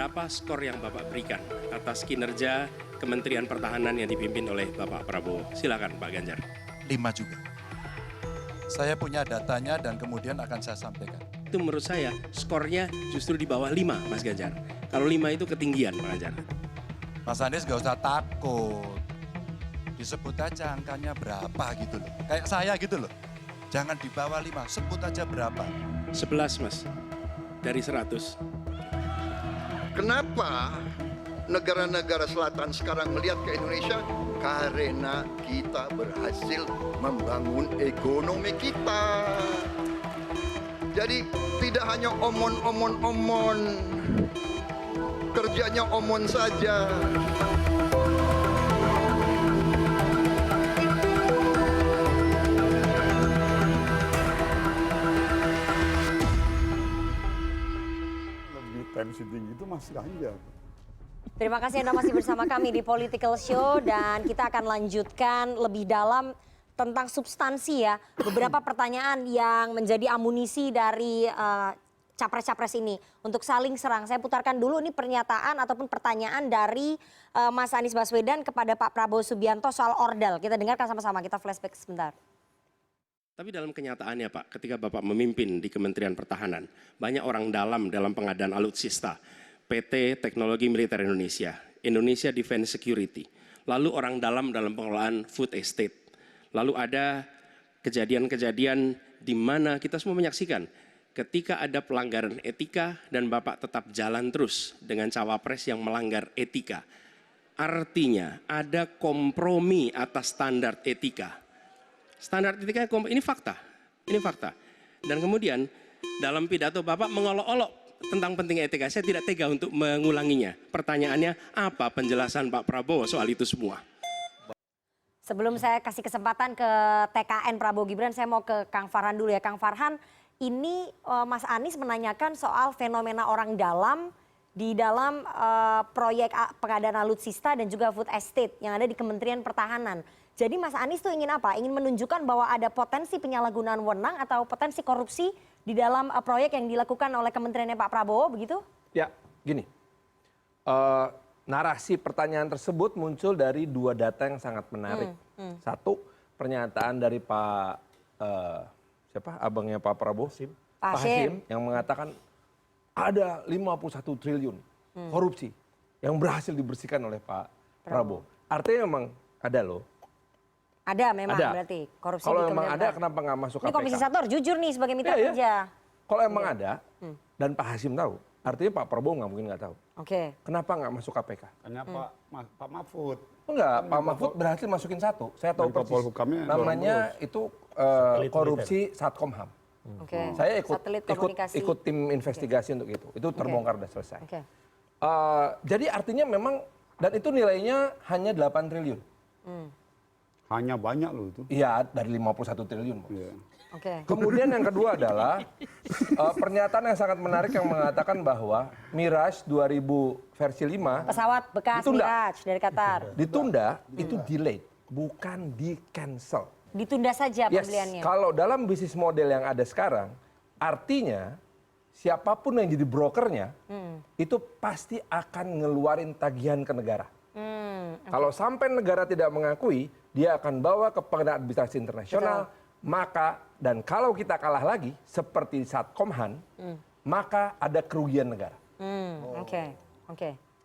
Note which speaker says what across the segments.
Speaker 1: berapa skor yang Bapak berikan atas kinerja Kementerian Pertahanan yang dipimpin oleh Bapak Prabowo? Silakan Pak Ganjar.
Speaker 2: 5 juga. Saya punya datanya dan kemudian akan saya sampaikan.
Speaker 1: Itu menurut saya skornya justru di bawah 5 Mas Ganjar. Kalau 5 itu ketinggian Pak Ganjar.
Speaker 2: Mas Anies gak usah takut. Disebut aja angkanya berapa gitu loh. Kayak saya gitu loh. Jangan di bawah 5, sebut aja berapa.
Speaker 1: 11 Mas, dari 100.
Speaker 3: Kenapa negara-negara selatan sekarang melihat ke Indonesia? Karena kita berhasil membangun ekonomi kita. Jadi tidak hanya omon-omon-omon, kerjanya omon saja.
Speaker 4: Lebih tensi tinggi itu Mas Ganjar.
Speaker 5: Terima kasih Anda masih bersama kami di Political Show dan kita akan lanjutkan lebih dalam tentang substansi ya. Beberapa pertanyaan yang menjadi amunisi dari capres-capres ini untuk saling serang. Saya putarkan dulu ini pernyataan ataupun pertanyaan dari Mas Anies Baswedan kepada Pak Prabowo Subianto soal ordal. Kita dengarkan sama-sama, kita flashback sebentar.
Speaker 1: Tapi dalam kenyataannya Pak, ketika Bapak memimpin di Kementerian Pertahanan, banyak orang dalam pengadaan alutsista, PT Teknologi Militer Indonesia, Indonesia Defense Security, lalu orang dalam pengelolaan food estate, lalu ada kejadian-kejadian di mana kita semua menyaksikan ketika ada pelanggaran etika dan Bapak tetap jalan terus dengan cawapres yang melanggar etika. Artinya ada kompromi atas standar etika. Standar etika ini fakta, ini fakta. Dan kemudian dalam pidato Bapak mengolok-olok tentang pentingnya etika, saya tidak tega untuk mengulanginya. Pertanyaannya, apa penjelasan Pak Prabowo soal itu semua?
Speaker 5: Sebelum saya kasih kesempatan ke TKN Prabowo Gibran, saya mau ke Kang Farhan dulu ya. Kang Farhan, ini Mas Anies menanyakan soal fenomena orang dalam di dalam proyek pengadaan alutsista dan juga food estate yang ada di Kementerian Pertahanan. Jadi Mas Anies tuh ingin apa? Ingin menunjukkan bahwa ada potensi penyalahgunaan wewenang atau potensi korupsi di dalam proyek yang dilakukan oleh kementeriannya Pak Prabowo, begitu?
Speaker 6: Ya, gini. Narasi pertanyaan tersebut muncul dari dua data yang sangat menarik. Satu, pernyataan dari Pak abangnya Pak Prabowo, Pak Hasim, yang mengatakan ada 51 triliun korupsi yang berhasil dibersihkan oleh Pak Prabowo. Artinya memang ada loh.
Speaker 5: Ada memang
Speaker 6: ada.
Speaker 5: Berarti korupsi.
Speaker 6: Kalau memang ada, kenapa nggak masuk KPK?
Speaker 5: Ini Komisi 1 jujur nih sebagai mitra kerja.
Speaker 6: Kalau emang ada dan Pak Hasim tahu, artinya Pak Prabowo nggak mungkin nggak tahu.
Speaker 5: Oke.
Speaker 6: Kenapa nggak masuk KPK?
Speaker 4: Karena Pak Mahfud.
Speaker 6: Enggak, Pak Mahfud berhasil masukin satu. Saya tahu persis. Namanya itu korupsi Satkomham.
Speaker 5: Oke.
Speaker 6: Saya ikut tim investigasi untuk itu. Itu terbongkar dan selesai.
Speaker 5: Oke.
Speaker 6: Jadi artinya memang, dan itu nilainya hanya 8 triliun.
Speaker 4: Hanya banyak loh itu.
Speaker 6: Iya, dari 51 triliun.
Speaker 4: Iya.
Speaker 5: Oke.
Speaker 6: Kemudian yang kedua adalah pernyataan yang sangat menarik yang mengatakan bahwa Mirage 2000 versi 5
Speaker 5: Pesawat bekas
Speaker 6: ditunda.
Speaker 5: Mirage dari Qatar.
Speaker 6: Ditunda, itu delayed, bukan di cancel.
Speaker 5: Ditunda saja pembeliannya.
Speaker 6: Kalau dalam bisnis model yang ada sekarang, artinya siapapun yang jadi brokernya, itu pasti akan ngeluarin tagihan ke negara. Kalau sampai negara tidak mengakui, dia akan bawa ke pengadilan administrasi internasional. Maka, dan kalau kita kalah lagi, seperti Satkomhan, maka ada kerugian negara.
Speaker 5: Oke.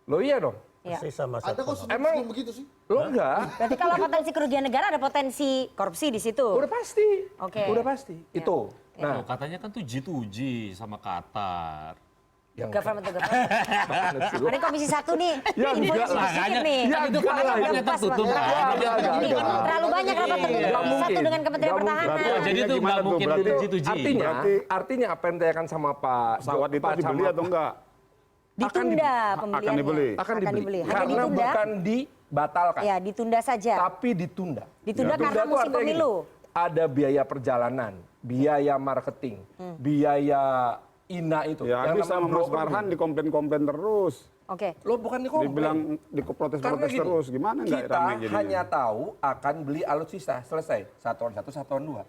Speaker 6: Loh iya dong.
Speaker 5: Ya.
Speaker 3: Ada kok
Speaker 6: Emang
Speaker 3: begitu sih?
Speaker 6: lo enggak?
Speaker 5: Berarti kalau potensi kerugian negara ada potensi korupsi di situ.
Speaker 6: Udah pasti.
Speaker 5: Oke.
Speaker 6: Udah pasti. Itu.
Speaker 7: Nah, katanya kan tuh G2G sama Qatar.
Speaker 6: Yang
Speaker 5: Government to government. Ada Komisi 1 nih.
Speaker 6: Ya,
Speaker 5: Infonya
Speaker 6: enggak lah.
Speaker 5: sedikit nih.
Speaker 6: Ya,
Speaker 7: Itu kan
Speaker 6: enggak lah.
Speaker 7: rapatnya tertutup kan.
Speaker 5: Ini terlalu banyak rapat tertutup
Speaker 6: Nggak
Speaker 5: Komisi 1
Speaker 6: mungkin.
Speaker 5: dengan Kementerian
Speaker 6: Nggak mungkin.
Speaker 5: Pertahanan.
Speaker 7: Jadi itu nggak mungkin
Speaker 4: Berarti
Speaker 7: G2G.
Speaker 6: Artinya apa yang ditanyakan sama Pak
Speaker 4: Pesawat itu dibeli atau enggak?
Speaker 5: Ditunda pembeliannya.
Speaker 4: Akan dibeli.
Speaker 6: akan dibeli.
Speaker 5: Hanya
Speaker 6: Karena
Speaker 5: ditunda.
Speaker 6: bukan dibatalkan,
Speaker 5: Ya, ditunda saja.
Speaker 6: tapi ditunda.
Speaker 5: Ditunda
Speaker 6: Ya.
Speaker 5: karena
Speaker 6: Tunda
Speaker 5: musim
Speaker 6: tuh artinya
Speaker 5: pemilu.
Speaker 6: gini, ada biaya perjalanan, biaya marketing, biaya Ina itu.
Speaker 4: Ya
Speaker 6: yang
Speaker 4: habis sama Mas
Speaker 6: broker
Speaker 4: Farhan
Speaker 6: ini.
Speaker 4: dikomplain-komplain terus.
Speaker 5: Oke.
Speaker 6: Lo bukan dikomplain.
Speaker 4: Dibilang diprotes-protes
Speaker 6: gini,
Speaker 4: terus. Gimana nggak
Speaker 6: kita
Speaker 4: rame jadinya?
Speaker 6: hanya tahu akan beli alutsista, selesai. Satuan 1, Satuan 2.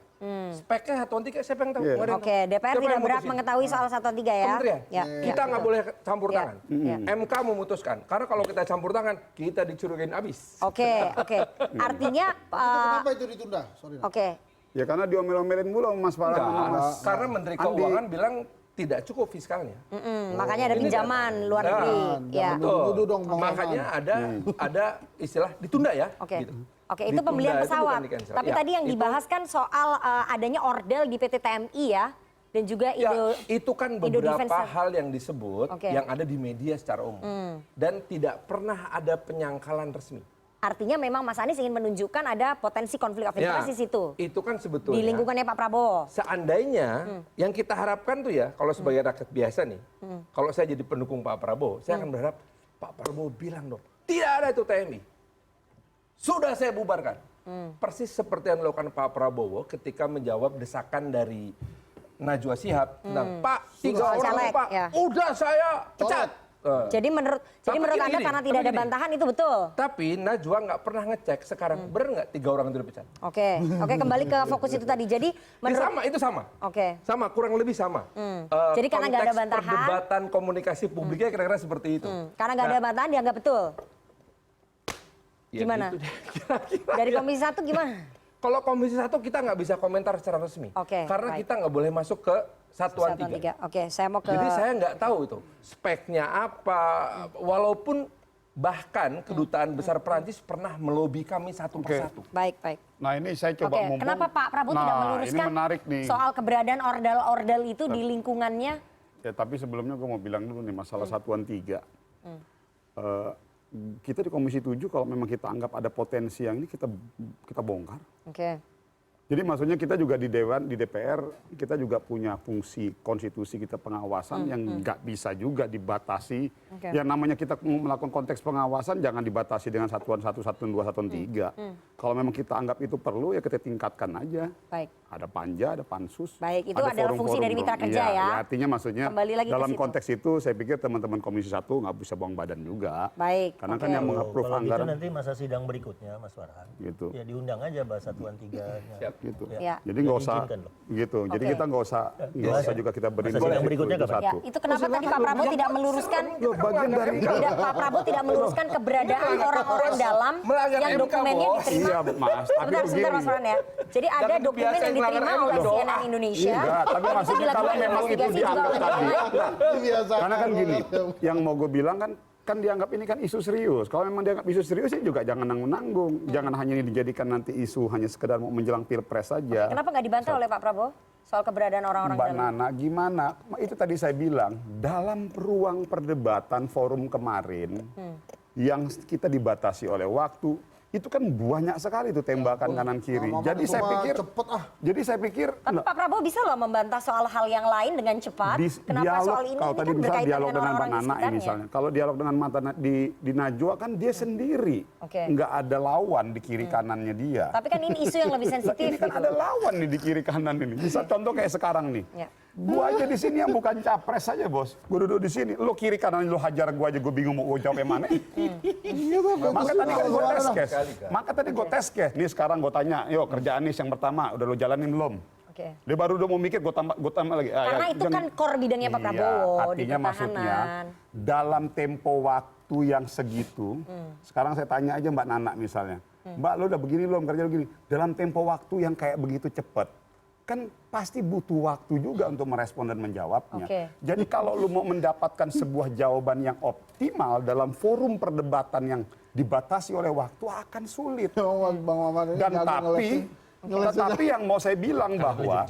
Speaker 6: Speknya Satuan 3 siapa yang tahu?
Speaker 4: Iya.
Speaker 6: Nggak ada yang
Speaker 5: Oke,
Speaker 6: tahu.
Speaker 5: DPR
Speaker 6: Siapa
Speaker 5: tidak
Speaker 6: yang
Speaker 5: berhak
Speaker 6: mutusin?
Speaker 5: mengetahui soal 1 dan 3 ya.
Speaker 6: Kementerian.
Speaker 5: Ya,
Speaker 6: Kita nggak boleh campur
Speaker 5: Ya.
Speaker 6: tangan.
Speaker 5: Ya.
Speaker 6: MK memutuskan. Karena kalau kita campur tangan, kita dicurigain abis.
Speaker 5: Oke. Artinya
Speaker 8: Kenapa itu ditunda? Sorry.
Speaker 5: oke.
Speaker 4: Ya karena diomel-omelin mulu sama Mas Farhan sama
Speaker 6: Enggak,
Speaker 4: Mas
Speaker 6: karena Menteri
Speaker 4: Andi.
Speaker 6: Keuangan bilang tidak cukup fiskalnya.
Speaker 5: Makanya ada pinjaman luar negeri. Ya.
Speaker 8: jangan nuduh dong, Bang
Speaker 6: Makanya ada istilah ditunda ya.
Speaker 5: Oke.
Speaker 6: gitu.
Speaker 5: Oke, itu
Speaker 6: Ditunda
Speaker 5: pembelian
Speaker 6: itu
Speaker 5: pesawat.
Speaker 6: bukan di-cancel.
Speaker 5: Tapi
Speaker 6: Ya,
Speaker 5: tadi yang
Speaker 6: itu-
Speaker 5: dibahas kan soal adanya ordel di PT TMI ya dan juga
Speaker 6: Ya, itu kan
Speaker 5: Indo
Speaker 6: beberapa
Speaker 5: Defense.
Speaker 6: hal yang disebut
Speaker 5: Oke.
Speaker 6: yang ada di media secara umum. Dan tidak pernah ada penyangkalan resmi.
Speaker 5: Artinya memang Mas Anies ingin menunjukkan ada potensi konflik of interest di situ.
Speaker 6: Itu kan sebetulnya.
Speaker 5: Di lingkungannya Pak Prabowo.
Speaker 6: Seandainya yang kita harapkan tuh ya, kalau sebagai rakyat biasa nih, kalau saya jadi pendukung Pak Prabowo, saya akan berharap Pak Prabowo bilang dong, tidak ada itu TMI. Sudah saya bubarkan. Persis seperti yang dilakukan Pak Prabowo ketika menjawab desakan dari Najwa Shihab. Pak, 3
Speaker 5: Soal
Speaker 6: orang
Speaker 5: caleg,
Speaker 6: Pak,
Speaker 5: ya.
Speaker 6: udah saya pecat.
Speaker 5: Jadi menurut
Speaker 6: Tapi
Speaker 5: Anda
Speaker 6: gini,
Speaker 5: karena tidak
Speaker 6: tapi
Speaker 5: ada
Speaker 6: gini.
Speaker 5: bantahan itu betul.
Speaker 6: Tapi Najwa nggak pernah ngecek sekarang benar nggak 3 orang itu dipecat.
Speaker 5: Oke, kembali ke fokus itu tadi. Jadi menurut
Speaker 6: Itu sama.
Speaker 5: Oke.
Speaker 6: Sama, kurang lebih sama.
Speaker 5: Jadi karena nggak ada
Speaker 6: Konteks
Speaker 5: bantahan.
Speaker 6: Perdebatan komunikasi publiknya kira-kira seperti itu.
Speaker 5: Karena nggak ada bantahan dianggap betul.
Speaker 6: Ya
Speaker 5: Gimana?
Speaker 6: gitu deh, kira-kira.
Speaker 5: Dari Komisi 1 gimana?
Speaker 6: Kalau Komisi 1 kita nggak bisa komentar secara resmi.
Speaker 5: Oke,
Speaker 6: Karena
Speaker 5: baik.
Speaker 6: kita nggak boleh masuk ke Satuan 3.
Speaker 5: 3. Oke, saya mau ke
Speaker 6: Jadi saya nggak tahu itu speknya apa. Walaupun bahkan kedutaan besar Perancis pernah melobi kami satu persatu.
Speaker 5: Baik.
Speaker 4: Nah ini saya coba
Speaker 5: Oke,
Speaker 4: mumpung.
Speaker 5: kenapa Pak Prabowo tidak
Speaker 4: Nah,
Speaker 5: meluruskan
Speaker 4: ini menarik nih.
Speaker 5: soal keberadaan ordal-ordal itu di lingkungannya?
Speaker 4: Ya tapi sebelumnya gue mau bilang dulu nih masalah Satuan 3. Kita di Komisi 7 kalau memang kita anggap ada potensi yang ini kita bongkar.
Speaker 5: Oke.
Speaker 4: Jadi maksudnya kita juga di Dewan, di DPR, kita juga punya fungsi konstitusi kita pengawasan yang nggak bisa juga dibatasi.
Speaker 5: Oke.
Speaker 4: Yang namanya kita melakukan konteks pengawasan jangan dibatasi dengan Satuan 1, Satuan 2, Satuan 3. Kalau memang kita anggap itu perlu ya kita tingkatkan aja.
Speaker 5: Baik.
Speaker 4: Ada panja, ada pansus.
Speaker 5: Baik, itu
Speaker 4: ada
Speaker 5: adalah fungsi dari mitra kerja ya.
Speaker 4: Artinya maksudnya
Speaker 5: Kembali lagi ke
Speaker 4: dalam
Speaker 5: situ.
Speaker 4: konteks itu saya pikir teman-teman Komisi 1 nggak bisa buang badan juga.
Speaker 5: Baik,
Speaker 4: Karena
Speaker 5: oke.
Speaker 4: kan yang meng-approve
Speaker 9: Kalau gitu
Speaker 4: anggaran
Speaker 9: nanti masa sidang berikutnya, Mas Farhan.
Speaker 4: gitu.
Speaker 9: Ya diundang aja bahas Satuan 3.
Speaker 4: Gitu.
Speaker 5: Ya.
Speaker 4: Jadi nggak usah
Speaker 9: Diizinkan loh.
Speaker 4: gitu. Jadi
Speaker 5: Oke.
Speaker 4: kita nggak usah juga kita beri
Speaker 9: Masa sidang berikutnya
Speaker 4: itu
Speaker 9: kapan?
Speaker 5: Ya,
Speaker 4: satu.
Speaker 5: itu kenapa tadi Pak Prabowo tidak meluruskan
Speaker 4: Bagian dari
Speaker 5: tidak Pak Prabowo tidak meluruskan keberadaan orang-orang dalam
Speaker 6: Melanggar
Speaker 5: yang
Speaker 6: MK,
Speaker 5: dokumennya
Speaker 6: Bos.
Speaker 5: diterima.
Speaker 4: Iya, Mas. Tapi
Speaker 5: Sebentar Mas
Speaker 4: begini.
Speaker 5: Farhan ya. Jadi ada
Speaker 6: Jangan
Speaker 5: dokumen
Speaker 6: dibiasain
Speaker 5: yang diterima
Speaker 6: melanggar
Speaker 5: oleh
Speaker 6: MK dong.
Speaker 5: CNN Indonesia.
Speaker 4: Enggak, tapi
Speaker 5: dan itu
Speaker 4: maksudnya
Speaker 5: dilakukan
Speaker 4: kalau memang itu
Speaker 5: investigasi juga
Speaker 4: dianggap
Speaker 5: oleh
Speaker 4: tadi.
Speaker 5: yang lain.
Speaker 4: Karena kan gini, yang mau gue bilang kan dianggap ini kan isu serius. Kalau memang dianggap isu serius sih juga jangan nanggung-nanggung. Jangan hanya ini dijadikan nanti isu hanya sekedar mau menjelang Pilpres saja.
Speaker 5: Kenapa nggak dibantah oleh Pak Prabowo soal keberadaan orang-orang
Speaker 4: Mbak
Speaker 5: dalam?
Speaker 4: Nana, gimana? Itu tadi saya bilang, dalam ruang perdebatan forum kemarin, yang kita dibatasi oleh waktu, itu kan banyak sekali tuh tembakan kanan kiri.
Speaker 8: Mama
Speaker 4: Jadi
Speaker 8: itu
Speaker 4: saya
Speaker 8: mah
Speaker 4: pikir,
Speaker 8: cepet ah.
Speaker 4: jadi saya pikir,
Speaker 5: Tapi Pak Prabowo bisa loh membantah soal hal yang lain dengan cepat. Kenapa
Speaker 4: dialog,
Speaker 5: soal ini?
Speaker 4: kalau
Speaker 5: Ini
Speaker 4: tadi
Speaker 5: kan
Speaker 4: misalnya
Speaker 5: berkaitan
Speaker 4: dialog dengan Mbak
Speaker 5: orang-orang di
Speaker 4: Nana
Speaker 5: sekitarnya.
Speaker 4: misalnya, kalau dialog dengan di Najwa kan dia sendiri,
Speaker 5: Oke.
Speaker 4: nggak ada lawan di kiri kanannya dia.
Speaker 5: Tapi kan ini isu yang lebih sensitif.
Speaker 4: Ini kan
Speaker 5: gitu.
Speaker 4: ada lawan nih di kiri kanan ini. Bisa contoh kayak sekarang nih.
Speaker 5: Ya.
Speaker 4: Gua aja di sini yang bukan capres aja, Bos. Gua duduk di sini, lo kiri kanan lo hajar gua aja, gua bingung mau gua jawab yang mana. Maka tadi kan gua tes case. Maka tadi gua tes case. Nih sekarang gua tanya, yuk kerjaan nih yang pertama udah lo jalanin belum?
Speaker 5: Oke.
Speaker 4: Dia baru udah mau mikir, gua tambah lagi.
Speaker 5: Karena itu kan core bidangnya Pak Prabowo di
Speaker 4: artinya maksudnya
Speaker 5: pertahanan.
Speaker 4: dalam tempo waktu yang segitu, sekarang saya tanya aja Mbak Nana misalnya, Mbak lo udah begini belum kerja begini, dalam tempo waktu yang kayak begitu cepat, kan pasti butuh waktu juga untuk merespon dan menjawabnya.
Speaker 5: Oke.
Speaker 4: Jadi kalau lu mau mendapatkan sebuah jawaban yang optimal dalam forum perdebatan yang dibatasi oleh waktu akan sulit.
Speaker 8: Bang Maman ini
Speaker 4: Dan
Speaker 8: jago
Speaker 4: tetapi yang mau saya bilang bahwa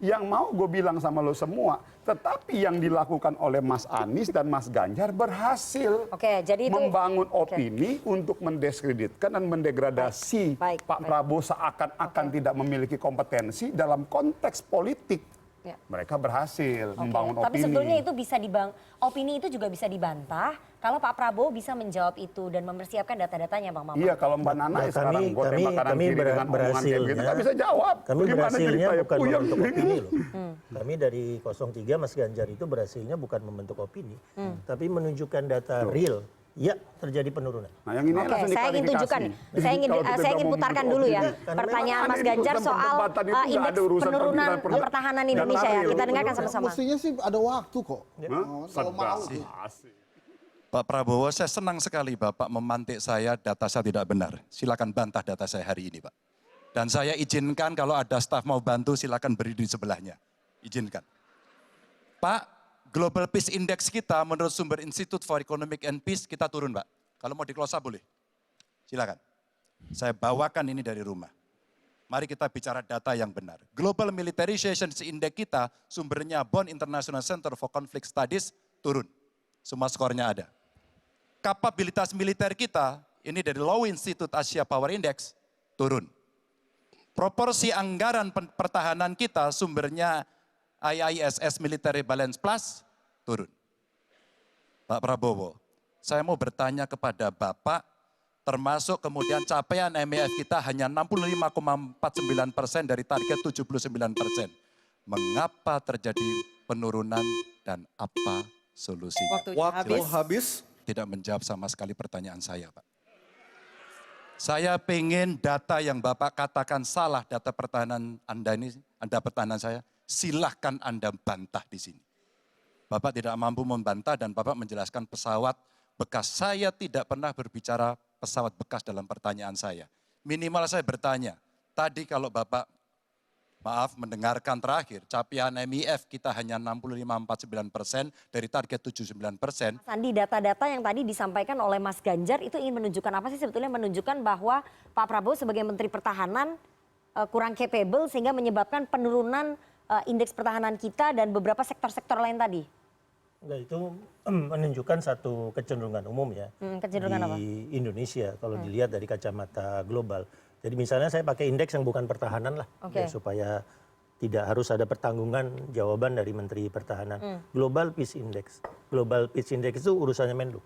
Speaker 4: yang mau gue bilang sama lo semua, tetapi yang dilakukan oleh Mas Anies dan Mas Ganjar berhasil
Speaker 5: Oke, jadi itu
Speaker 4: membangun opini untuk mendiskreditkan dan mendegradasi
Speaker 5: Baik,
Speaker 4: Pak
Speaker 5: baik.
Speaker 4: Prabowo seakan-akan tidak memiliki kompetensi dalam konteks politik.
Speaker 5: Ya.
Speaker 4: Mereka berhasil
Speaker 5: Oke,
Speaker 4: membangun
Speaker 5: tapi
Speaker 4: opini.
Speaker 5: sebetulnya itu bisa opini itu juga bisa dibantah kalau Pak Prabowo bisa menjawab itu dan mempersiapkan data-datanya, Bang Maman.
Speaker 4: Iya, kalau Mbak Nana
Speaker 9: Nah,
Speaker 4: sekarang gue tembak kanan kiri dengan omongan kayak begitu, nggak bisa jawab.
Speaker 9: Kami
Speaker 4: Bagaimana
Speaker 9: berhasilnya
Speaker 4: ceritanya?
Speaker 9: bukan
Speaker 4: Puyeng.
Speaker 9: membentuk opini loh. Kami dari 03 Mas Ganjar itu berhasilnya bukan membentuk opini, tapi menunjukkan data real. Ya, terjadi penurunan.
Speaker 4: Nah, yang ini
Speaker 5: Oke,
Speaker 4: langsung
Speaker 5: saya ingin
Speaker 4: diklarifikasi.
Speaker 5: tunjukkan,
Speaker 4: Jadi
Speaker 5: saya ingin
Speaker 4: kalau kita
Speaker 5: saya ingin
Speaker 4: mau
Speaker 5: putarkan
Speaker 4: membentuk
Speaker 5: dulu ya
Speaker 4: opini,
Speaker 5: pertanyaan
Speaker 4: memang
Speaker 5: Mas
Speaker 4: ada
Speaker 5: Ganjar
Speaker 4: urusan
Speaker 5: soal
Speaker 4: perdebatan itu, nggak ada
Speaker 5: indeks
Speaker 4: urusan
Speaker 5: penurunan
Speaker 4: perdebatan.
Speaker 5: pertahanan
Speaker 4: Dan
Speaker 5: Indonesia ya.
Speaker 4: real.
Speaker 5: Kita dengarkan sama-sama.
Speaker 8: Mestinya sih ada waktu kok.
Speaker 4: Hah?
Speaker 8: Kalau mau.
Speaker 4: Asik.
Speaker 2: Pak Prabowo, saya senang sekali Bapak memantik saya data saya tidak benar. Silakan bantah data saya hari ini, Pak. Dan saya izinkan kalau ada staf mau bantu, silakan berdiri di sebelahnya. Izinkan. Pak, Global Peace Index kita menurut sumber Institute for Economic and Peace kita turun, Pak. Kalau mau diklosa boleh. Silakan. Saya bawakan ini dari rumah. Mari kita bicara data yang benar. Global Militarization Index kita sumbernya Bonn International Center for Conflict Studies turun. Semua skornya ada. Kapabilitas militer kita, ini dari Law Institute Asia Power Index, turun. Proporsi anggaran pertahanan kita sumbernya IISS Military Balance Plus turun. Pak Prabowo, saya mau bertanya kepada Bapak, termasuk kemudian capaian MEF kita hanya 65,49% dari target 79%. Mengapa terjadi penurunan dan apa solusinya?
Speaker 5: Waktu
Speaker 3: habis.
Speaker 2: Tidak menjawab sama sekali pertanyaan saya, Pak. Saya pengen data yang Bapak katakan salah, data pertahanan Anda ini, Anda pertahanan saya, silahkan Anda bantah di sini. Bapak tidak mampu membantah dan Bapak menjelaskan pesawat bekas. Saya tidak pernah berbicara pesawat bekas dalam pertanyaan saya. Minimal saya bertanya, tadi kalau Bapak, maaf mendengarkan terakhir, capaian MIF kita hanya 65,49% dari target 79%.
Speaker 5: Sandi, data-data yang tadi disampaikan oleh Mas Ganjar itu ingin menunjukkan apa sih sebetulnya? Menunjukkan bahwa Pak Prabowo sebagai Menteri Pertahanan kurang capable sehingga menyebabkan penurunan indeks pertahanan kita dan beberapa sektor-sektor lain tadi.
Speaker 9: Nah, itu menunjukkan satu kecenderungan umum ya
Speaker 5: Kecenderungan apa?
Speaker 9: di Indonesia kalau dilihat dari kacamata global. Jadi misalnya saya pakai indeks yang bukan pertahanan lah,
Speaker 5: Oke.
Speaker 9: ya, supaya tidak harus ada pertanggungan jawaban dari Menteri Pertahanan. Global Peace Index. Global Peace Index itu urusannya Menlu.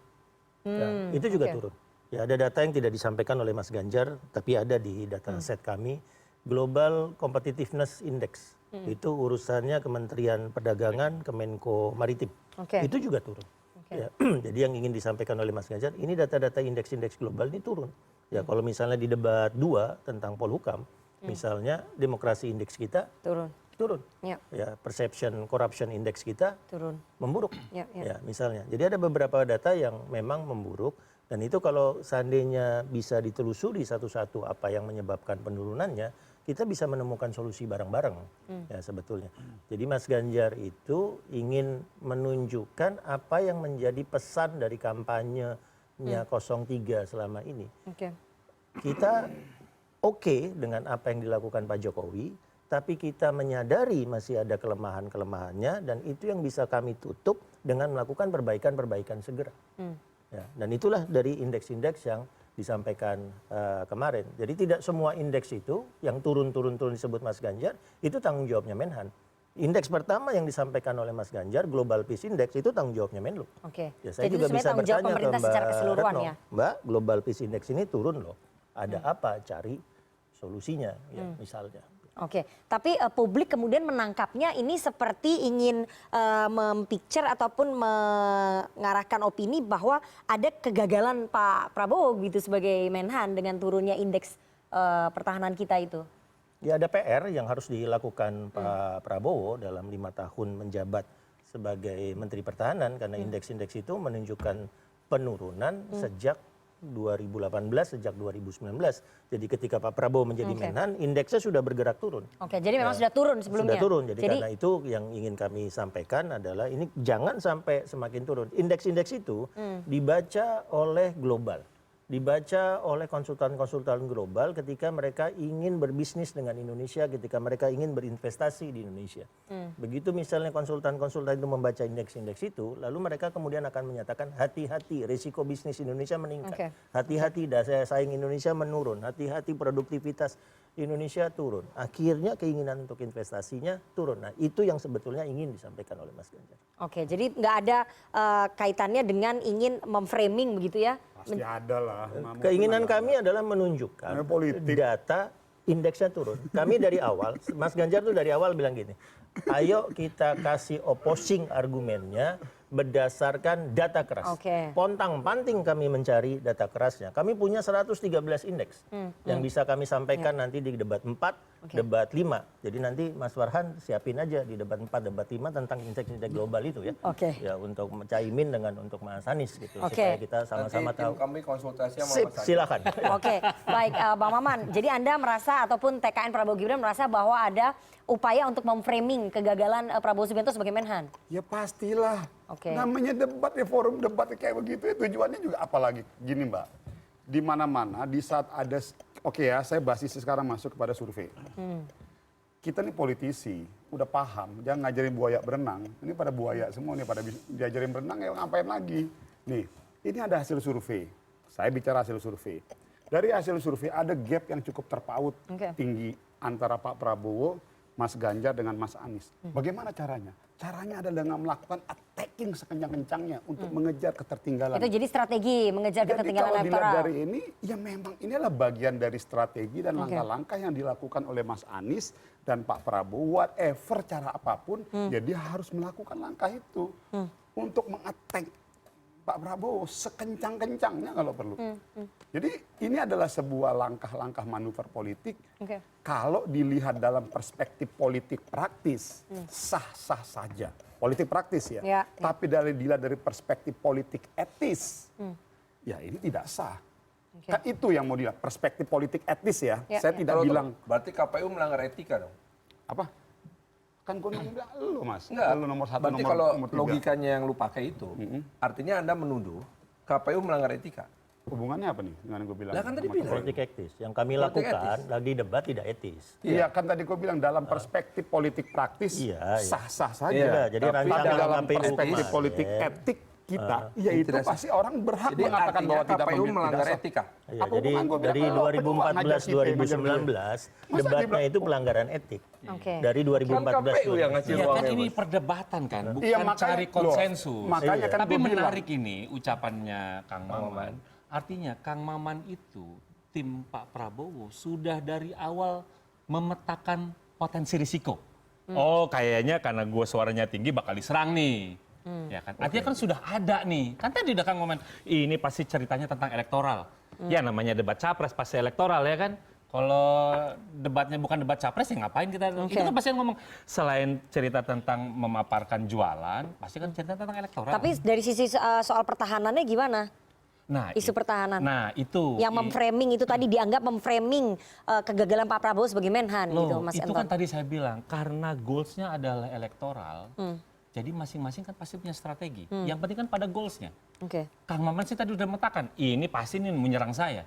Speaker 9: Ya, itu juga
Speaker 5: oke.
Speaker 9: turun. Ya, ada data yang tidak disampaikan oleh Mas Ganjar, tapi ada di data set kami. Global Competitiveness Index. Itu urusannya Kementerian Perdagangan, Kemenko Maritim.
Speaker 5: Oke.
Speaker 9: Itu juga turun. Ya, jadi yang ingin disampaikan oleh Mas Ganjar, ini data-data indeks-indeks global ini turun. Ya, kalau misalnya di debat 2 tentang Polhukam, misalnya demokrasi indeks kita turun.
Speaker 5: Ya.
Speaker 9: Ya, perception corruption index kita
Speaker 5: Turun.
Speaker 9: memburuk.
Speaker 5: Ya, ya.
Speaker 9: Ya, misalnya. Jadi ada beberapa data yang memang memburuk dan itu kalau seandainya bisa ditelusuri satu-satu apa yang menyebabkan penurunannya, kita bisa menemukan solusi bareng-bareng ya sebetulnya. Jadi Mas Ganjar itu ingin menunjukkan apa yang menjadi pesan dari kampanyenya 03 selama ini.
Speaker 5: Oke.
Speaker 9: Kita oke dengan apa yang dilakukan Pak Jokowi, tapi kita menyadari masih ada kelemahan-kelemahannya dan itu yang bisa kami tutup dengan melakukan perbaikan-perbaikan segera. Ya, dan itulah dari indeks-indeks yang disampaikan kemarin. Jadi tidak semua indeks itu yang turun-turun disebut Mas Ganjar, itu tanggung jawabnya Menhan. Indeks pertama yang disampaikan oleh Mas Ganjar, Global Peace Index, itu tanggung jawabnya Menlu.
Speaker 5: Oke.
Speaker 9: Ya, saya
Speaker 5: Jadi
Speaker 9: juga
Speaker 5: itu
Speaker 9: bisa
Speaker 5: sebenarnya tanggung jawab
Speaker 9: bertanya ke
Speaker 5: pemerintah
Speaker 9: Mbak
Speaker 5: secara keseluruhan
Speaker 9: Retno,
Speaker 5: ya.
Speaker 9: Mbak, Global Peace Index ini turun loh. Ada apa? Cari solusinya, ya, misalnya.
Speaker 5: Oke, tapi publik kemudian menangkapnya ini seperti ingin mempicture ataupun mengarahkan opini bahwa ada kegagalan Pak Prabowo gitu sebagai Menhan dengan turunnya indeks pertahanan kita itu.
Speaker 9: Ya ada PR yang harus dilakukan Pak Prabowo dalam 5 tahun menjabat sebagai Menteri Pertahanan karena indeks-indeks itu menunjukkan penurunan sejak 2018 sejak 2019. Jadi ketika Pak Prabowo menjadi Menhan, indeksnya sudah bergerak turun.
Speaker 5: Oke, jadi memang sudah turun sebelumnya.
Speaker 9: Sudah turun. Jadi karena itu yang ingin kami sampaikan adalah ini jangan sampai semakin turun. Indeks-indeks itu dibaca oleh global, dibaca oleh konsultan-konsultan global ketika mereka ingin berbisnis dengan Indonesia, ketika mereka ingin berinvestasi di Indonesia. Begitu misalnya konsultan-konsultan itu membaca indeks-indeks itu, lalu mereka kemudian akan menyatakan hati-hati risiko bisnis Indonesia meningkat.
Speaker 5: Oke.
Speaker 9: Hati-hati daya saing Indonesia menurun, hati-hati produktivitas Indonesia turun. Akhirnya keinginan untuk investasinya turun. Nah itu yang sebetulnya ingin disampaikan oleh Mas Ganjar.
Speaker 5: Oke, jadi nggak ada kaitannya dengan ingin memframing begitu ya?
Speaker 4: Pasti ada lah.
Speaker 9: Keinginan kami adalah menunjukkan
Speaker 4: Namanya politik.
Speaker 9: data indeksnya turun. Kami dari awal, Mas Ganjar tuh dari awal bilang gini, ayo kita kasih opposing argumennya berdasarkan data keras.
Speaker 5: Oke.
Speaker 9: Pontang-panting kami mencari data kerasnya. Kami punya 113 indeks yang bisa kami sampaikan nanti di debat 4, debat 5. Jadi nanti Mas Farhan siapin aja di debat 4, debat 5 tentang indeks-indeks global itu ya.
Speaker 5: Oke.
Speaker 9: Ya untuk Caimin dengan untuk Mas Anies gitu.
Speaker 5: Oke.
Speaker 9: Supaya kita sama-sama
Speaker 6: Nanti tim
Speaker 9: tahu.
Speaker 6: kami konsultasi sama
Speaker 9: Sip,
Speaker 6: Mas Anies.
Speaker 9: silakan.
Speaker 5: Oke, baik Bang Maman. Jadi Anda merasa ataupun TKN Prabowo Gibran merasa bahwa ada upaya untuk memframing kegagalan Prabowo Subianto sebagai Menhan?
Speaker 4: Ya pastilah.
Speaker 5: Oke.
Speaker 4: Namanya debat ya, forum debat kayak begitu ya, tujuannya juga apalagi. Gini Mbak, di mana-mana di saat ada, oke ya saya basis sekarang masuk kepada survei. Kita nih politisi, udah paham, jangan ngajarin buaya berenang. Ini pada buaya semua nih, pada diajarin berenang ya ngapain lagi. Nih, ini ada hasil survei. Saya bicara hasil survei. Dari hasil survei ada gap yang cukup terpaut tinggi antara Pak Prabowo, Mas Ganjar dengan Mas Anies. Bagaimana caranya? Caranya adalah dengan melakukan attacking sekencang-kencangnya untuk mengejar ketertinggalan.
Speaker 5: Itu jadi strategi mengejar
Speaker 4: Jadi
Speaker 5: ketertinggalan
Speaker 4: kalau dilihat
Speaker 5: elektoral.
Speaker 4: dari ini, ya memang ini adalah bagian dari strategi dan langkah-langkah yang dilakukan oleh Mas Anies dan Pak Prabowo, whatever cara apapun, ya dia harus melakukan langkah itu untuk mengattack Pak Prabowo sekencang-kencangnya kalau perlu. Jadi ini adalah sebuah langkah-langkah manuver politik. Kalau dilihat dalam perspektif politik praktis, sah-sah saja. Politik praktis ya.
Speaker 5: Ya.
Speaker 4: Tapi dilihat dari perspektif politik etis, ya ini tidak sah. Kan itu yang mau dilihat, perspektif politik etis ya.
Speaker 5: Ya,
Speaker 4: Saya
Speaker 5: ya.
Speaker 4: tidak
Speaker 6: Kalau
Speaker 4: bilang,
Speaker 6: berarti KPU melanggar etika dong.
Speaker 4: apa? Kan gue bilang lu Mas,
Speaker 6: Enggak.
Speaker 4: lu nomor 1,
Speaker 6: Berarti
Speaker 4: nomor
Speaker 6: kalau
Speaker 4: 3.
Speaker 6: logikanya yang lu pakai itu, artinya Anda menuduh KPU melanggar etika.
Speaker 4: Hubungannya apa nih dengan yang gue bilang?
Speaker 6: Lah kan tadi bilang.
Speaker 9: Politik etis. Yang kami
Speaker 6: Politik
Speaker 9: lakukan
Speaker 6: etis.
Speaker 9: lagi debat tidak etis.
Speaker 4: Iya kan tadi gue bilang dalam perspektif politik praktis
Speaker 9: Iya, iya.
Speaker 4: sah-sah saja.
Speaker 9: Iya, jadi
Speaker 4: Tapi
Speaker 9: rancangan
Speaker 4: dalam
Speaker 9: KPU
Speaker 4: perspektif
Speaker 9: kemarin,
Speaker 4: politik etik kita, ya itu
Speaker 6: tidak sah.
Speaker 4: pasti orang berhak
Speaker 6: Jadi
Speaker 4: mengatakan
Speaker 6: artinya
Speaker 4: bahwa tidak
Speaker 6: KPU melanggar
Speaker 4: sah.
Speaker 6: etika.
Speaker 9: Iya,
Speaker 4: Apa
Speaker 9: jadi
Speaker 4: hubungan gua bilang,
Speaker 9: dari
Speaker 4: "Oh, ngajar kita, ngajar
Speaker 9: 2014-2019
Speaker 4: Masa
Speaker 9: debatnya
Speaker 4: dibilang,
Speaker 9: itu pelanggaran etik.
Speaker 5: Oke.
Speaker 9: Dari
Speaker 6: Kan KPU yang
Speaker 9: 2014
Speaker 6: ngasih
Speaker 7: Ya
Speaker 6: ruang
Speaker 7: kan ini
Speaker 6: bebas.
Speaker 7: perdebatan kan, bukan
Speaker 4: Iya, makanya-
Speaker 7: cari
Speaker 4: loh,
Speaker 7: konsensus.
Speaker 4: makanya kan
Speaker 7: Tapi
Speaker 4: gua bilang.
Speaker 7: menarik ini ucapannya Kang Maman. Artinya Kang Maman itu tim Pak Prabowo sudah dari awal memetakan potensi risiko. Oh kayaknya karena gue suaranya tinggi bakal diserang nih. Ya kan? Artinya kan sudah ada nih. Kan tadi udah Kang Maman, ini pasti ceritanya tentang elektoral. Ya namanya debat capres pasti elektoral ya kan. Kalau debatnya bukan debat capres ya ngapain kita? Itu kan pasti yang ngomong selain cerita tentang memaparkan jualan, pasti kan cerita tentang elektoral.
Speaker 5: Tapi dari sisi soal pertahanannya gimana?
Speaker 7: nah,
Speaker 5: Isu pertahanan.
Speaker 7: Nah, itu
Speaker 5: Yang memframing itu tadi dianggap memframing kegagalan Pak Prabowo sebagai Menhan gitu,
Speaker 7: Loh,
Speaker 5: Mas
Speaker 7: itu
Speaker 5: Anton.
Speaker 7: kan tadi saya bilang karena goalsnya adalah elektoral. Jadi masing-masing kan pasti punya strategi. Yang penting kan pada goalsnya.
Speaker 5: Oke.
Speaker 7: Kang Maman sih tadi udah mengatakan, ini pasti nih menyerang saya.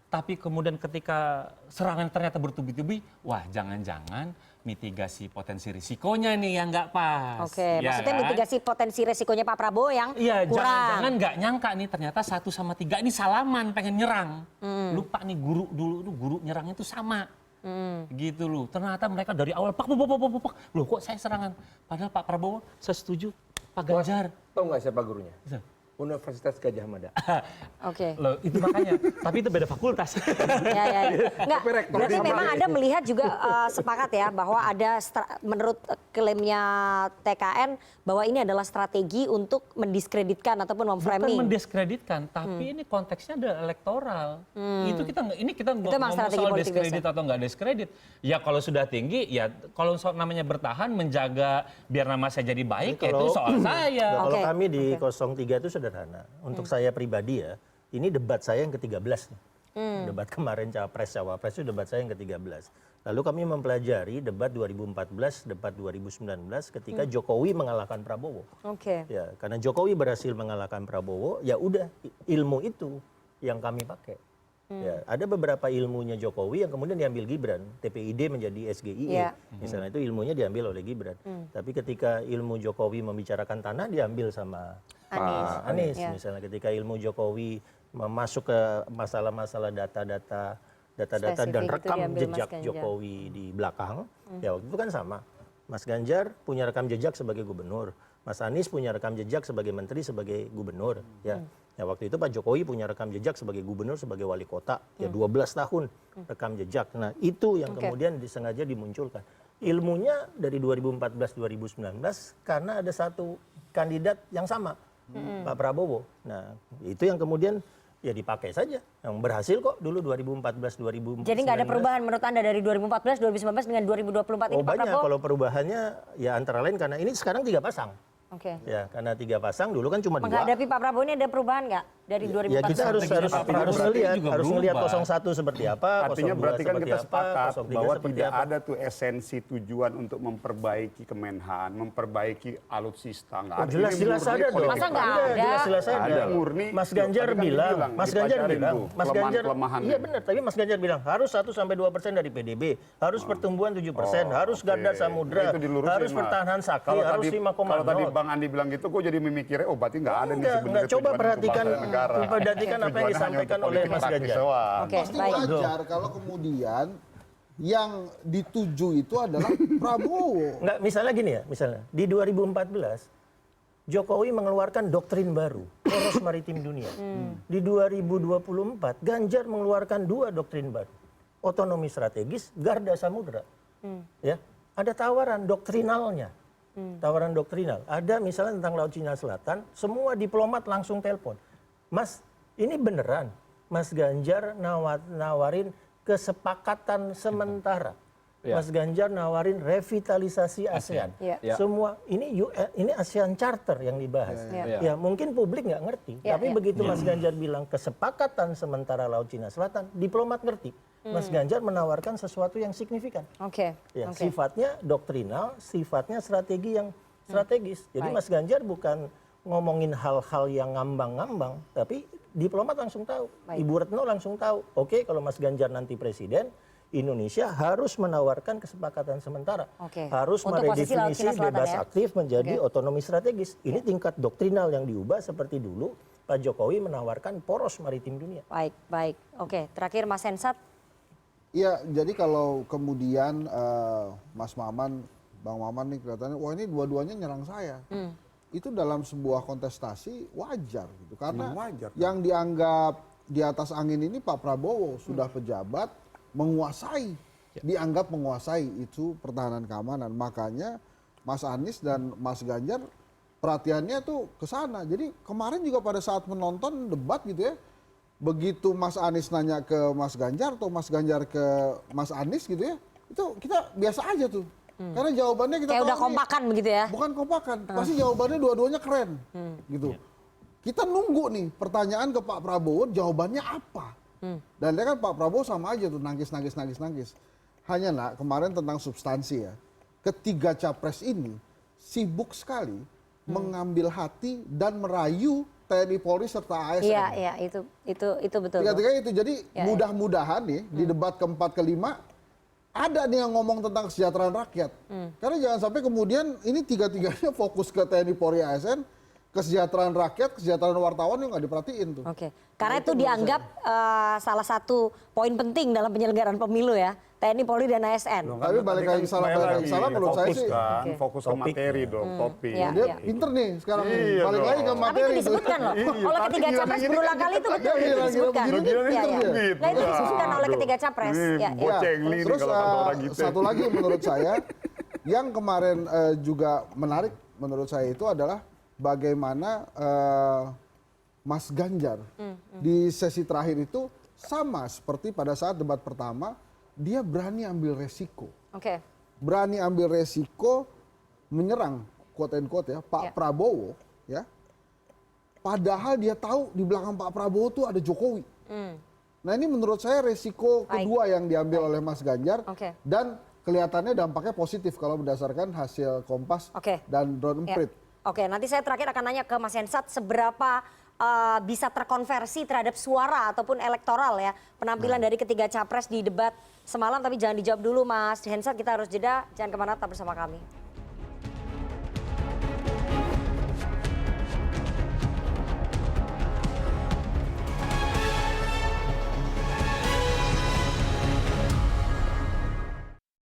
Speaker 7: Tapi kemudian ketika serangan ternyata bertubi-tubi, wah jangan-jangan mitigasi potensi risikonya nih yang nggak pas.
Speaker 5: Oke,
Speaker 7: Ya
Speaker 5: maksudnya
Speaker 7: kan?
Speaker 5: mitigasi potensi resikonya Pak Prabowo yang
Speaker 7: Iya,
Speaker 5: kurang.
Speaker 7: jangan-jangan nggak nyangka nih ternyata 1 sama 3 ini salaman pengen nyerang. Lupa nih guru dulu tuh guru nyerangnya tuh sama. Gitu loh. Ternyata mereka dari awal pak. Loh kok saya serangan? Padahal Pak Prabowo saya setuju. Pak Ganjar.
Speaker 6: Tahu nggak siapa gurunya?
Speaker 7: Bisa.
Speaker 6: Universitas Gadjah Mada.
Speaker 5: Oke.
Speaker 7: Loh itu makanya. Tapi itu beda fakultas.
Speaker 5: Ya. Nggak,
Speaker 6: Tapi rektor
Speaker 5: berarti
Speaker 6: sama
Speaker 5: memang
Speaker 6: dia.
Speaker 5: Anda melihat juga sepakat ya bahwa ada menurut klaimnya TKN bahwa ini adalah strategi untuk mendiskreditkan ataupun
Speaker 7: Bukan
Speaker 5: memframing.
Speaker 7: mendiskreditkan, tapi ini konteksnya adalah elektoral. Itu kita
Speaker 5: Itu
Speaker 7: nggak
Speaker 5: memang
Speaker 7: ngomong
Speaker 5: strategi
Speaker 7: soal
Speaker 5: politik
Speaker 7: diskredit atau nggak diskredit. Ya kalau sudah tinggi, ya kalau soal namanya bertahan, menjaga biar nama saya jadi baik, ya itu soal saya.
Speaker 9: Nah, kalau
Speaker 5: Oke.
Speaker 9: kami di 03 itu sederhana. Untuk saya pribadi ya, ini debat saya yang ke-13 nih. Debat kemarin Capres-Cawapres itu debat saya yang ke-13. Lalu kami mempelajari debat 2014, debat 2019 ketika Jokowi mengalahkan Prabowo.
Speaker 5: Oke.
Speaker 9: Ya, karena Jokowi berhasil mengalahkan Prabowo, ya udah ilmu itu yang kami pakai. Ya, ada beberapa ilmunya Jokowi yang kemudian diambil Gibran, TPID menjadi SGIE.
Speaker 5: Iya.
Speaker 9: Misalnya itu ilmunya diambil oleh Gibran. Tapi ketika ilmu Jokowi membicarakan tanah diambil sama
Speaker 5: Anies.
Speaker 9: Anies.
Speaker 5: Ya.
Speaker 9: Misalnya ketika ilmu Jokowi masuk ke masalah-masalah data-data data-data dan
Speaker 5: Spesifik itu
Speaker 9: rekam
Speaker 5: diambil Mas
Speaker 9: jejak
Speaker 5: Ganjar.
Speaker 9: Jokowi di belakang, ya waktu itu kan sama. Mas Ganjar punya rekam jejak sebagai gubernur, Mas Anies punya rekam jejak sebagai menteri, sebagai gubernur, ya. Ya waktu itu Pak Jokowi punya rekam jejak sebagai gubernur, sebagai wali kota, ya 12 tahun rekam jejak. Nah itu yang kemudian disengaja dimunculkan. Ilmunya dari 2014-2019 karena ada satu kandidat yang sama, Pak Prabowo. Nah itu yang kemudian ya dipakai saja, yang berhasil kok dulu 2014-2019.
Speaker 5: Jadi nggak ada perubahan menurut Anda dari 2014, 2019 dengan 2024 ini
Speaker 9: Oh
Speaker 5: Pak
Speaker 9: banyak,
Speaker 5: Prabowo?
Speaker 9: kalau perubahannya ya antara lain karena ini sekarang 3 pasang.
Speaker 5: Oke.
Speaker 9: Ya karena 3 pasang, dulu kan cuma 2.
Speaker 5: Menghadapi Pak Prabowo ini ada perubahan nggak dari 2014?
Speaker 9: Ya kita harus
Speaker 7: berarti juga
Speaker 9: ngelihat
Speaker 7: berubah.
Speaker 9: 01 seperti apa,
Speaker 4: Artinya
Speaker 9: 02
Speaker 4: berarti kan
Speaker 9: seperti
Speaker 4: kita
Speaker 9: apa,
Speaker 4: sepakat
Speaker 9: 03
Speaker 4: bahwa
Speaker 9: seperti
Speaker 4: tidak
Speaker 9: apa.
Speaker 4: ada tuh esensi tujuan untuk memperbaiki Kemenhan, memperbaiki alutsista. Nggak ada.
Speaker 9: Jelas-jelas
Speaker 4: Ini murni
Speaker 9: ada dong.
Speaker 4: politik
Speaker 5: Masa nggak
Speaker 4: praktis.
Speaker 5: ada?
Speaker 9: Jelas-jelas ada.
Speaker 4: Ada murni.
Speaker 9: Mas Ganjar
Speaker 4: Tadi kan
Speaker 9: bilang,
Speaker 4: dibilang,
Speaker 9: Mas Ganjar
Speaker 4: dipacarin
Speaker 9: bilang,
Speaker 4: tuh,
Speaker 9: Mas Ganjar,
Speaker 4: kelemahan-kelemahannya.
Speaker 9: iya benar. Tapi Mas Ganjar bilang harus 1-2% dari PDB, harus pertumbuhan 7%, harus garda samudra,
Speaker 4: Itu dilurusin,
Speaker 9: harus
Speaker 4: Mas.
Speaker 9: pertahanan sakti,
Speaker 4: Kalau
Speaker 9: harus
Speaker 4: tadi-
Speaker 9: 5,0.
Speaker 4: Kalau tadi Bang Andi bilang gitu, gue jadi memikirnya, oh berarti nggak ada nih
Speaker 9: Enggak,
Speaker 4: sebenarnya.
Speaker 9: coba
Speaker 4: tujuan
Speaker 9: perhatikan,
Speaker 4: untuk bangsa dan negara.
Speaker 9: perhatikan apa yang
Speaker 4: Tujuannya hanya
Speaker 9: disampaikan
Speaker 4: untuk
Speaker 9: oleh
Speaker 4: politik
Speaker 9: Mas
Speaker 4: praktis
Speaker 9: Ganjar.
Speaker 4: doang.
Speaker 5: Oke,
Speaker 8: Pasti
Speaker 5: baik.
Speaker 8: wajar kalau kemudian yang dituju itu adalah Prabowo.
Speaker 9: Enggak, misalnya gini ya, misalnya di 2014 Jokowi mengeluarkan doktrin baru, poros maritim dunia. Di 2024 Ganjar mengeluarkan 2 doktrin baru, otonomi strategis, garda samudra. Ya, ada tawaran doktrinalnya. Tawaran doktrinal. Ada misalnya tentang Laut Cina Selatan, semua diplomat langsung telepon. Mas, ini beneran Mas Ganjar nawarin kesepakatan sementara. Mas Ganjar nawarin revitalisasi ASEAN.
Speaker 5: Iya.
Speaker 9: Semua ini ASEAN Charter yang dibahas. Ya mungkin publik nggak ngerti,
Speaker 5: Iya,
Speaker 9: tapi
Speaker 5: iya.
Speaker 9: begitu Mas Ganjar bilang kesepakatan sementara Laut Cina Selatan, diplomat ngerti. Mas Ganjar menawarkan sesuatu yang signifikan.
Speaker 5: Oke.
Speaker 9: Ya,
Speaker 5: Oke.
Speaker 9: sifatnya doktrinal, sifatnya strategi yang strategis. Jadi
Speaker 5: Baik.
Speaker 9: Mas Ganjar bukan ngomongin hal-hal yang ngambang-ngambang, tapi diplomat langsung tahu.
Speaker 5: Baik.
Speaker 9: Ibu Retno langsung tahu. Oke, kalau Mas Ganjar nanti presiden, Indonesia harus menawarkan kesepakatan sementara.
Speaker 5: Oke.
Speaker 9: Harus
Speaker 5: Untuk posisi Laut
Speaker 9: meredefinisi
Speaker 5: Cina Selatan
Speaker 9: bebas
Speaker 5: ya?
Speaker 9: aktif menjadi
Speaker 5: Oke.
Speaker 9: otonomi strategis. Ini tingkat doktrinal yang diubah seperti dulu Pak Jokowi menawarkan poros maritim dunia.
Speaker 5: Baik, baik. Oke, terakhir Mas Hensat.
Speaker 8: Iya, jadi kalau kemudian Mas Maman, Bang Maman nih kelihatannya, wah ini dua-duanya nyerang saya. Itu dalam sebuah kontestasi wajar gitu. Karena
Speaker 4: wajar, kan?
Speaker 8: yang dianggap di atas angin ini Pak Prabowo sudah pejabat menguasai, dianggap menguasai itu pertahanan keamanan. Makanya Mas Anies dan Mas Ganjar perhatiannya tuh ke sana. Jadi kemarin juga pada saat menonton debat gitu ya, begitu Mas Anies nanya ke Mas Ganjar atau Mas Ganjar ke Mas Anies gitu ya, itu kita biasa aja tuh. Karena jawabannya kita
Speaker 5: Kayak
Speaker 8: tahu
Speaker 5: udah
Speaker 8: nih,
Speaker 5: kompakan begitu ya?
Speaker 8: bukan kompakan, pasti jawabannya dua-duanya keren, gitu. Kita nunggu nih pertanyaan ke Pak Prabowo, jawabannya apa? Dan dia kan Pak Prabowo sama aja tuh nangis. Hanya nak kemarin tentang substansi ya, ketiga capres ini sibuk sekali mengambil hati dan merayu TNI Polri serta ASN.
Speaker 5: Iya, iya, itu betul.
Speaker 8: Tiga-tiga itu. Jadi
Speaker 5: Ya,
Speaker 8: mudah-mudahan nih di debat keempat kelima ada nih yang ngomong tentang kesejahteraan rakyat. Karena jangan sampai kemudian ini tiga-tiganya fokus ke TNI Polri ASN, kesejahteraan rakyat, kesejahteraan wartawan yang nggak diperhatiin tuh.
Speaker 5: Oke, karena itu dianggap salah satu poin penting dalam penyelenggaraan pemilu ya, TNI, Polri, dan ASN.
Speaker 8: Tapi balik lagi salah menurut saya sih.
Speaker 5: Oke.
Speaker 4: Fokus ke materi dong, topik.
Speaker 5: Iya.
Speaker 8: Dia pinter nih sekarang nih.
Speaker 4: Iya
Speaker 8: Balik lagi ke
Speaker 4: dong.
Speaker 5: Tapi
Speaker 8: materi.
Speaker 5: itu disebutkan loh, oleh ketiga capres berulang kali itu betul, itu disebutkan.
Speaker 8: begini
Speaker 5: Iya, iya.
Speaker 4: gitu.
Speaker 5: Nah itu disebutkan oleh ketiga capres.
Speaker 4: Ini
Speaker 5: Ya, ya.
Speaker 4: bocengli nih
Speaker 8: Terus
Speaker 4: kalau kata orang gitu.
Speaker 8: satu lagi menurut saya yang kemarin juga menarik menurut saya itu adalah bagaimana Mas Ganjar di sesi terakhir itu sama seperti pada saat debat pertama, dia berani ambil resiko.
Speaker 5: Oke.
Speaker 8: Berani ambil resiko menyerang quote and quote ya Pak
Speaker 5: Ya.
Speaker 8: Prabowo ya. Padahal dia tahu di belakang Pak Prabowo tuh ada Jokowi. Nah ini menurut saya resiko
Speaker 5: Baik.
Speaker 8: kedua yang diambil oleh Mas Ganjar
Speaker 5: Oke.
Speaker 8: dan kelihatannya dampaknya positif kalau berdasarkan hasil Kompas
Speaker 5: Oke.
Speaker 8: dan Drone
Speaker 5: Ya.
Speaker 8: Emprit.
Speaker 5: Oke, nanti saya terakhir akan nanya ke Mas Hensat seberapa bisa terkonversi terhadap suara ataupun elektoral ya penampilan dari ketiga capres di debat semalam. Tapi jangan dijawab dulu Mas Hensat, kita harus jeda. Jangan kemana, tetap bersama kami.